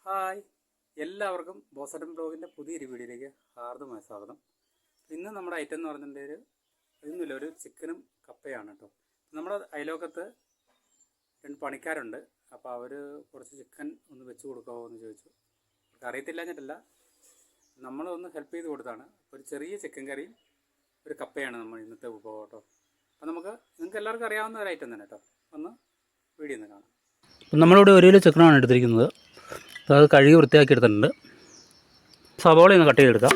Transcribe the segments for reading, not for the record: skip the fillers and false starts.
Hi, എല്ലാവർക്കും ബോസഡൻ ബ്ലോഗിൻ്റെ പുതിയൊരു വീഡിയോയിലേക്ക് ഹാർദമായ സ്വാഗതം. ഇന്ന് നമ്മുടെ ഐറ്റം എന്ന് പറഞ്ഞിട്ടുണ്ടെങ്കിൽ ഇതൊന്നുമില്ല, ഒരു ചിക്കനും കപ്പയാണ് കേട്ടോ. നമ്മുടെ അയലോക്കത്ത് 2 പണിക്കാരുണ്ട്. അപ്പോൾ അവർ കുറച്ച് ചിക്കൻ ഒന്ന് വെച്ച് കൊടുക്കാമോ എന്ന് ചോദിച്ചു. അവർക്ക് അറിയത്തില്ലാഞ്ഞിട്ടല്ല, നമ്മളൊന്ന് ഹെൽപ്പ് ചെയ്ത് കൊടുത്താണ്. ഒരു ചെറിയ ചിക്കൻ കറിയും ഒരു കപ്പയാണ് നമ്മൾ ഇന്നത്തെ വിഭവം കേട്ടോ. അപ്പോൾ നിങ്ങൾക്ക് എല്ലാവർക്കും അറിയാവുന്ന ഒരു ഐറ്റം തന്നെ കേട്ടോ. ഒന്ന് വീഡിയോ ഒന്ന് കാണാം. നമ്മളിവിടെ 1 കിലോ ചിക്കനാണ് എടുത്തിരിക്കുന്നത്. അത് കഴുകി വൃത്തിയാക്കി എടുത്തിട്ടുണ്ട്. സവാള ഒന്ന് കട്ട് ചെയ്തെടുക്കാം.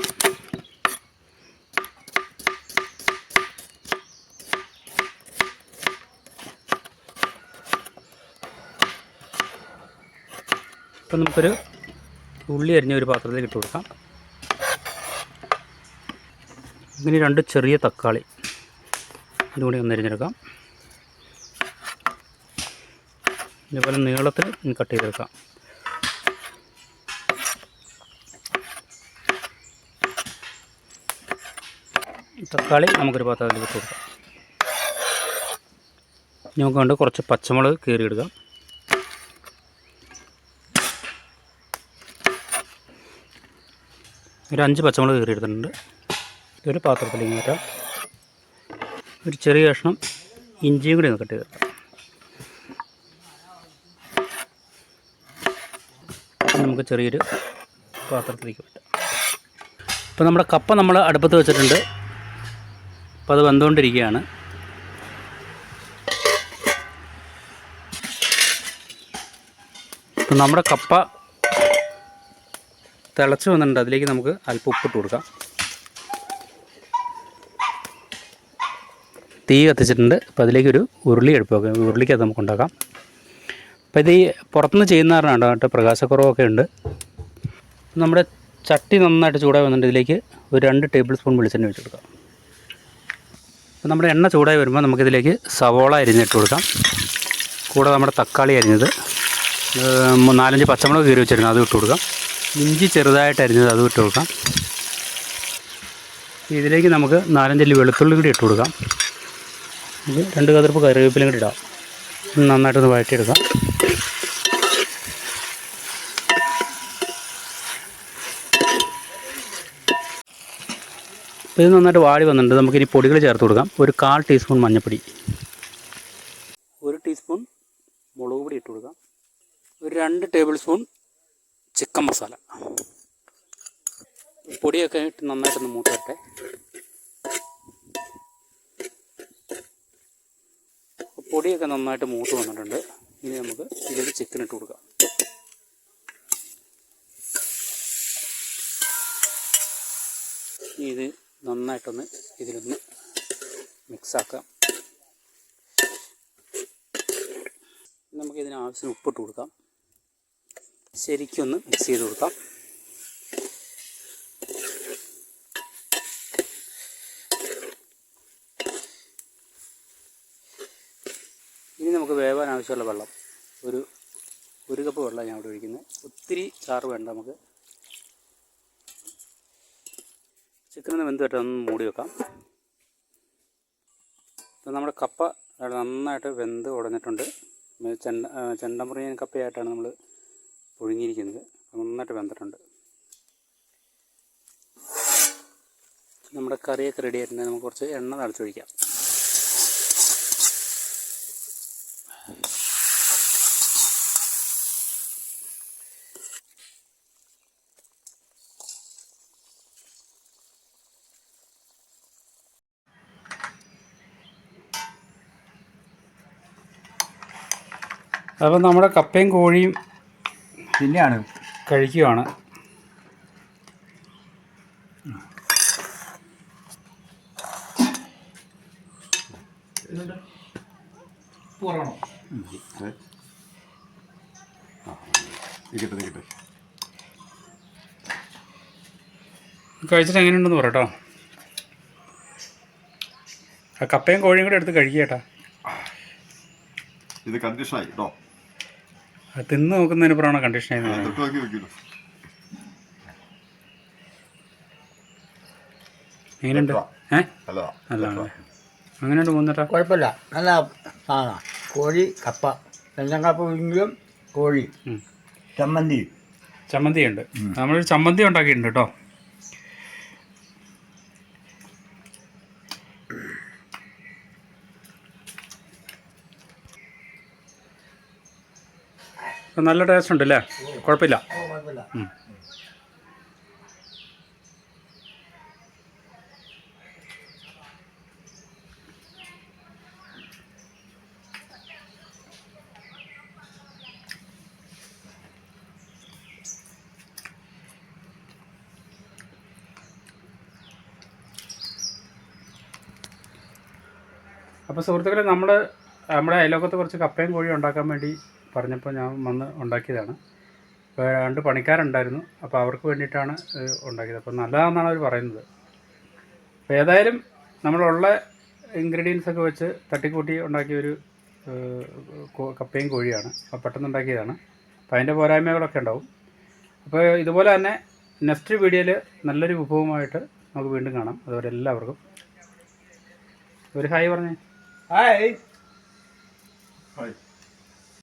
അപ്പം നമുക്കൊരു ഉള്ളി അരിഞ്ഞ ഒരു പാത്രത്തിലേക്ക് ഇട്ട് കൊടുക്കാം. ഇങ്ങനെ 2 ചെറിയ തക്കാളി ഇതുകൂടി ഒന്ന് അരിഞ്ഞെടുക്കാം. ഇതുപോലെ നീളത്തിൽ കട്ട് ചെയ്തെടുക്കാം. തക്കാളി നമുക്കൊരു പാത്രത്തിലേക്ക് ഇട്ട് കൊടുക്കാം. നമുക്ക് വേണ്ട കുറച്ച് പച്ചമുളക് കീറിയിടുക. ഒരു 5 പച്ചമുളക് കീറിയെടുത്തിട്ടുണ്ട്. ഇതൊരു പാത്രത്തിലേക്ക് മാറ്റാം. ഒരു ചെറിയ കഷ്ണം ഇഞ്ചിയും കൂടി ഒന്ന് കട്ട് ചെയ്തെടുക്കാം. നമുക്ക് ചെറിയൊരു പാത്രത്തിലേക്ക് വെട്ടാം. ഇപ്പോൾ നമ്മുടെ കപ്പ നമ്മൾ അടുപ്പത്ത് വെച്ചിട്ടുണ്ട്. അപ്പോൾ അത് വെന്തുകൊണ്ടിരിക്കുകയാണ്. അപ്പോൾ നമ്മുടെ കപ്പ തിളച്ച് വന്നിട്ടുണ്ട്. അതിലേക്ക് നമുക്ക് അല്പം ഉപ്പിട്ട് കൊടുക്കാം. തീ കത്തിച്ചിട്ടുണ്ട്. അപ്പോൾ അതിലേക്കൊരു ഉരുളി എടുപ്പ് ഉരുളിക്കകത്ത് നമുക്ക് ഉണ്ടാക്കാം. അപ്പോൾ ഇത് ഈ പുറത്തുനിന്ന് ചെയ്യുന്ന കാരണമാണ് കേട്ടോ, പ്രകാശക്കുറവൊക്കെ ഉണ്ട്. നമ്മുടെ ചട്ടി നന്നായിട്ട് ചൂടായി വന്നിട്ട് ഇതിലേക്ക് ഒരു 2 ടേബിൾ സ്പൂൺ വെളിച്ചെണ്ണ ഒഴിച്ച് കൊടുക്കാം. അപ്പോൾ നമ്മുടെ എണ്ണ ചൂടായി വരുമ്പോൾ നമുക്കിതിലേക്ക് സവോള അരിഞ്ഞിട്ട് കൊടുക്കാം. കൂടെ നമ്മുടെ തക്കാളി അരിഞ്ഞത്, 4-5 പച്ചമുളക് കീറി വെച്ചിരുന്നു, അത് ഇട്ട് കൊടുക്കാം. ഇഞ്ചി ചെറുതായിട്ട് അരിഞ്ഞത് അതും ഇട്ട് കൊടുക്കാം. ഇതിലേക്ക് നമുക്ക് 4-5 അല്ലി വെളുത്തുള്ളി കൂടി ഇട്ട് കൊടുക്കാം. 2 കതിർപ്പ് കറിവേപ്പിലും കൂടി ഇടാം. നന്നായിട്ടൊന്ന് വഴറ്റിയെടുക്കാം. അപ്പോൾ ഇത് നന്നായിട്ട് വാടി വന്നിട്ടുണ്ട്. നമുക്കിനി പൊടികൾ ചേർത്ത് കൊടുക്കാം. ഒരു 1/4 ടീസ്പൂൺ മഞ്ഞൾപ്പൊടി, 1 ടീസ്പൂൺ മുളക് പൊടി ഇട്ട് കൊടുക്കാം. ഒരു 2 ടേബിൾ സ്പൂൺ ചിക്കൻ മസാല. പൊടിയൊക്കെ ഇട്ട് നന്നായിട്ടൊന്ന് മൂത്ത് വരട്ടെ. പൊടിയൊക്കെ നന്നായിട്ട് മൂത്ത് വന്നിട്ടുണ്ട്. ഇനി നമുക്ക് ഇതിൽ ചിക്കൻ ഇട്ട് കൊടുക്കാം. ഇത് നന്നായിട്ടൊന്ന് ഇതിലൊന്ന് മിക്സാക്കാം. നമുക്കിതിന് ആവശ്യത്തിന് ഉപ്പിട്ട് കൊടുക്കാം. ശരിക്കൊന്ന് മിക്സ് ചെയ്ത് കൊടുക്കാം. ഇനി നമുക്ക് വേവാൻ ആവശ്യമുള്ള വെള്ളം, ഒരു കപ്പ് വെള്ളം ഞാൻ ഇവിടെ ഒഴിക്കുന്നത്. ഒത്തിരി ചാറ് വേണ്ട. നമുക്ക് ചിക്കനൊന്ന് വെന്ത് വരട്ടെ, ഒന്ന് മൂടി വെക്കാം. അപ്പോൾ നമ്മുടെ കപ്പ നന്നായിട്ട് വെന്ത് ഉടഞ്ഞിട്ടുണ്ട്. ചെണ്ടമുറിയൻ കപ്പയായിട്ടാണ് നമ്മൾ പുഴുങ്ങിയിരിക്കുന്നത്. നന്നായിട്ട് വെന്തിട്ടുണ്ട്. നമ്മുടെ കറിയൊക്കെ റെഡി ആയിട്ടുണ്ടെങ്കിൽ നമുക്ക് കുറച്ച് എണ്ണ തളിച്ചൊഴിക്കാം. അപ്പം നമ്മുടെ കപ്പയും കോഴിയും പിന്നെയാണ് കഴിക്കുകയാണ്. കഴിച്ചിട്ട് എങ്ങനെയുണ്ടെന്ന് പറയട്ടോ. ആ കപ്പയും കോഴിയും കൂടെ എടുത്ത് കഴിക്കേട്ടാ. ഇത് കണ്ടീഷനായി കേട്ടോ. തിന്ന് നോക്കുന്നതിന് പുറമാണ് കണ്ടീഷൻ ആയി. എങ്ങനെയുണ്ട്? നല്ലതാണ്. അങ്ങനെയുണ്ട് പോകുന്നേട്ടാ. കുഴപ്പമില്ല, നല്ല സാധനമാണ്. കോഴി കപ്പ, എല്ലാം കപ്പ എങ്കിലും കോഴി ചമ്മന്തി ചമ്മന്തി ഉണ്ട്. നമ്മളൊരു ചമ്മന്തി ഉണ്ടാക്കിയിട്ടുണ്ട് കേട്ടോ. നല്ല ടേസ്റ്റ് ഉണ്ട് അല്ലേ? കുഴപ്പമില്ല. അപ്പോൾ സുഹൃത്തുക്കളെ, നമ്മുടെ അയലോക്കത്ത് കുറച്ച് കപ്പയും കോഴിയും ഉണ്ടാക്കാൻ വേണ്ടി പറഞ്ഞപ്പോൾ ഞാൻ വന്ന് ഉണ്ടാക്കിയതാണ്. അപ്പോൾ 2 പണിക്കാരുണ്ടായിരുന്നു. അപ്പോൾ അവർക്ക് വേണ്ടിയിട്ടാണ് ഉണ്ടാക്കിയത്. അപ്പോൾ നല്ലതാണെന്നാണ് അവർ പറയുന്നത്. അപ്പോൾ ഏതായാലും നമ്മളുള്ള ഇൻഗ്രീഡിയൻസൊക്കെ വെച്ച് തട്ടിക്കൂട്ടി ഉണ്ടാക്കിയൊരു കപ്പയും കോഴിയാണ്. അപ്പോൾ പെട്ടെന്ന് ഉണ്ടാക്കിയതാണ്. അപ്പോൾ അതിൻ്റെ പോരായ്മകളൊക്കെ ഉണ്ടാവും. അപ്പോൾ ഇതുപോലെ തന്നെ നെക്സ്റ്റ് വീഡിയോയിൽ നല്ലൊരു വിഭവമായിട്ട് നമുക്ക് വീണ്ടും കാണാം. അതുപോലെ എല്ലാവർക്കും ഒരു ഹായ് പറഞ്ഞേ. ഹായ്. ഹായ്.